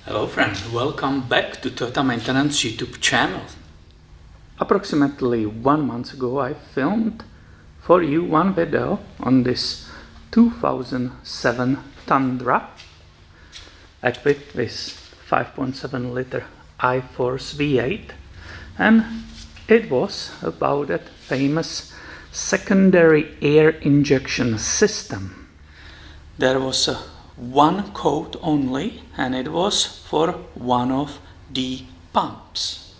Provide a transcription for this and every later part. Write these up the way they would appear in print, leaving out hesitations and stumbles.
Hello friend, welcome back to Toyota Maintenance YouTube channel. Approximately 1 month ago I filmed for you one video on this 2007 Tundra equipped with 5.7 liter iForce V8, and it was about that famous secondary air injection system. There was one code only, and it was for one of the pumps.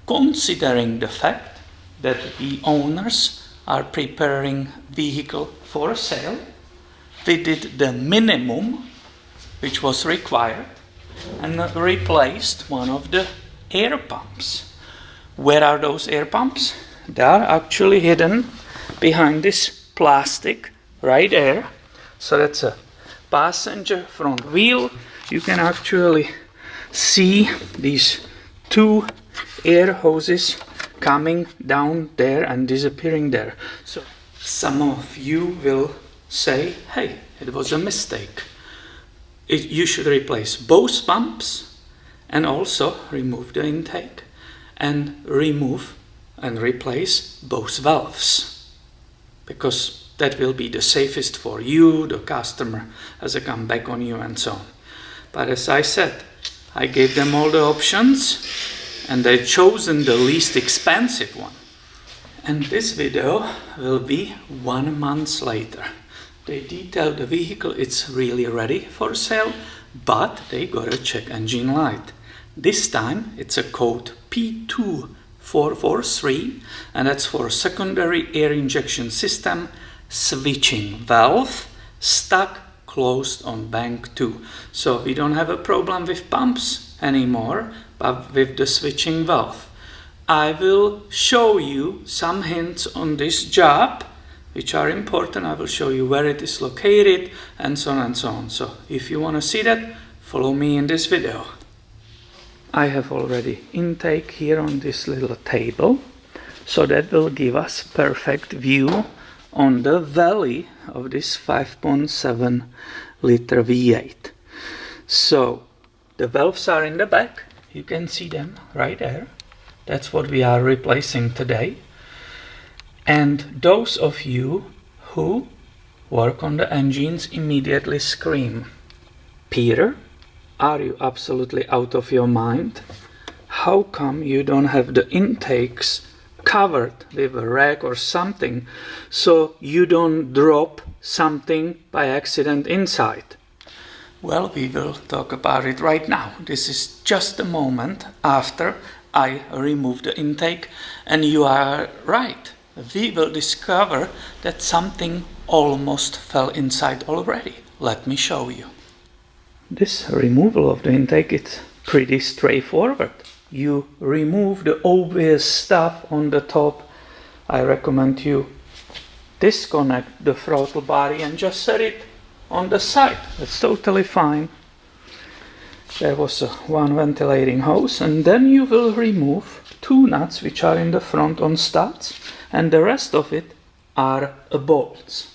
Considering the fact that the owners are preparing vehicle for sale, we did the minimum which was required and replaced one of the air pumps. Where are those air pumps? They are actually hidden behind this plastic right there. So that's a passenger front wheel. You can actually see these two air hoses coming down there and disappearing there. So some of you will say, hey, it was a mistake. You should replace both pumps and also remove the intake and remove and replace both valves, because that will be the safest for you, the customer, as I come back on you and so on. But as I said, I gave them all the options and they've chosen the least expensive one. And this video will be 1 month later. They detailed the vehicle, it's really ready for sale, but they got a check engine light. This time it's a code P2443, and that's for secondary air injection system switching valve stuck closed on bank 2. So we don't have a problem with pumps anymore, but with the switching valve. I will show you some hints on this job which are important. I will show you where it is located and so on and so on. So if you want to see that, follow me in this video. I have already intake here on this little table, so that will give us perfect view on the valley of this 5.7 liter V8. So the valves are in the back, you can see them right there. That's what we are replacing today. And those of you who work on the engines immediately scream, Peter, are you absolutely out of your mind? How come you don't have the intakes covered with a rag or something so you don't drop something by accident inside? Well, we will talk about it right now. This is just a moment after I remove the intake, and you are right. We will discover that something almost fell inside already. Let me show you. This removal of the intake is pretty straightforward. You remove the obvious stuff on the top. I recommend you disconnect the throttle body and just set it on the side. That's totally fine. There was one ventilating hose, and then you will remove 2 nuts which are in the front on studs, and the rest of it are bolts.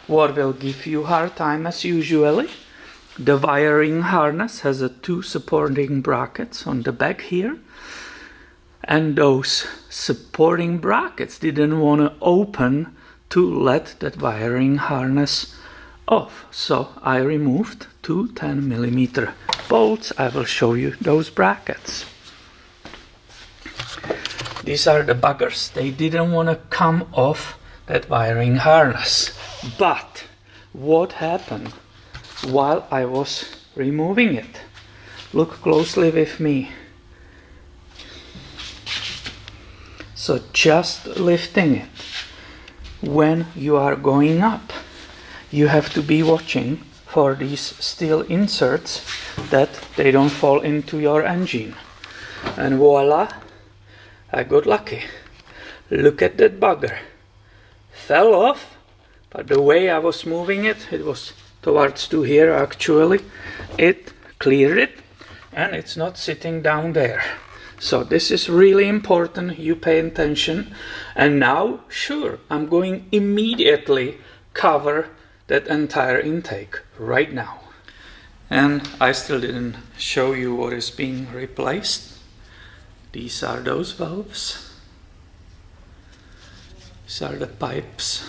What will give you hard time as usually? The wiring harness has 2 supporting brackets on the back here, and those supporting brackets didn't want to open to let that wiring harness off. So I removed 2 10mm bolts. I will show you those brackets. These are the buggers. They didn't want to come off that wiring harness. But what happened while I was removing it? Look closely with me. So just lifting it. When you are going up, you have to be watching for these steel inserts that they don't fall into your engine. And voila, I got lucky. Look at that bugger. Fell off, but the way I was moving it, it was towards to here actually, it cleared it, and it's not sitting down there. So this is really important, you pay attention. And now, sure, I'm going immediately cover that entire intake right now. And I still didn't show you what is being replaced. These are those valves. These are the pipes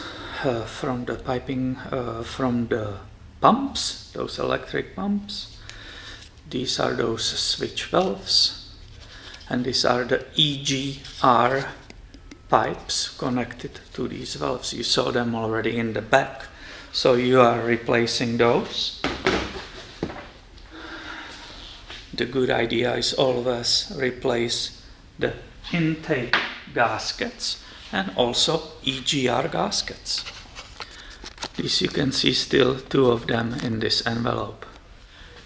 from the piping from the pumps, those electric pumps. These are those switch valves. And these are the EGR pipes connected to these valves. You saw them already in the back. So you are replacing those. The good idea is always replace the intake gaskets and also EGR gaskets. This you can see still 2 of them in this envelope.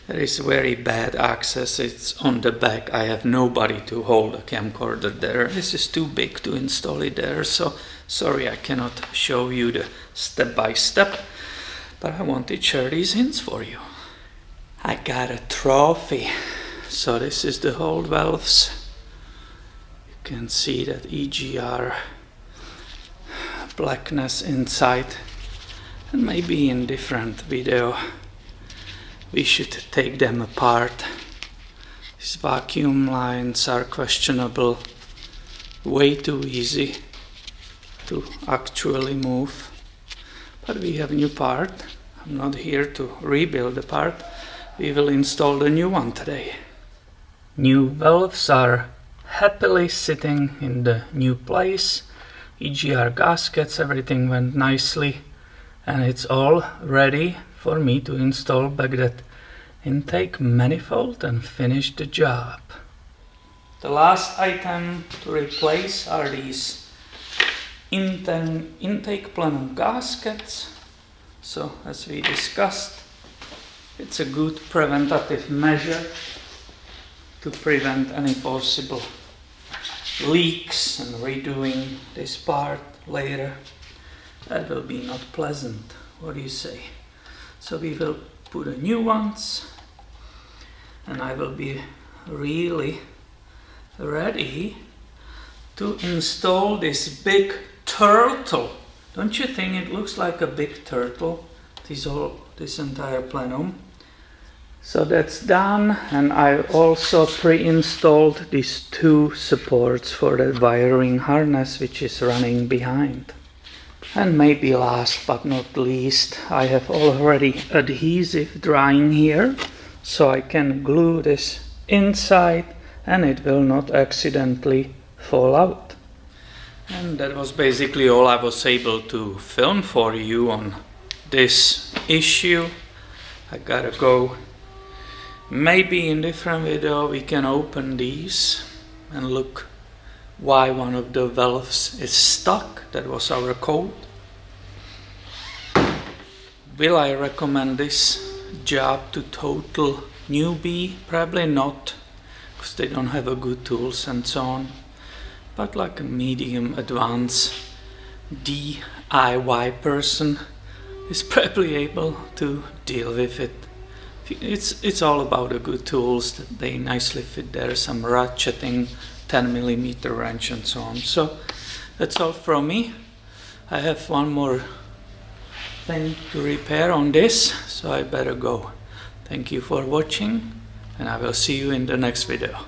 There is very bad access, it's on the back. I have nobody to hold a camcorder there. This is too big to install it there, so sorry I cannot show you the step by step, but I wanted to share these hints for you. I got a trophy. So this is the old valves. You can see that EGR blackness inside, and maybe in different video we should take them apart. These vacuum lines are questionable, way too easy to actually move, but we have new part. I'm not here to rebuild the part, we will install the new one today. New valves are happily sitting in the new place. EGR gaskets, everything went nicely, and it's all ready for me to install back that intake manifold and finish the job. The last item to replace are these intake plenum gaskets. So as we discussed, it's a good preventative measure to prevent any possible leaks, and redoing this part later, that will be not pleasant. What do you say? So we will put a new ones, and I will be really ready to install this big turtle. Don't you think it looks like a big turtle? This entire plenum. So that's done, and I also pre-installed these 2 supports for the wiring harness which is running behind. And maybe last but not least, I have already adhesive drying here, so I can glue this inside and it will not accidentally fall out. And that was basically all I was able to film for you on this issue. I gotta go. Maybe in different video we can open these and look why one of the valves is stuck. That was our code. Will I recommend this job to total newbie? Probably not, because they don't have a good tools and so on. But like a medium advanced DIY person is probably able to deal with it. It's all about the good tools that they nicely fit there, some ratcheting, 10mm wrench and so on. So that's all from me. I have one more thing to repair on this, so I better go. Thank you for watching, and I will see you in the next video.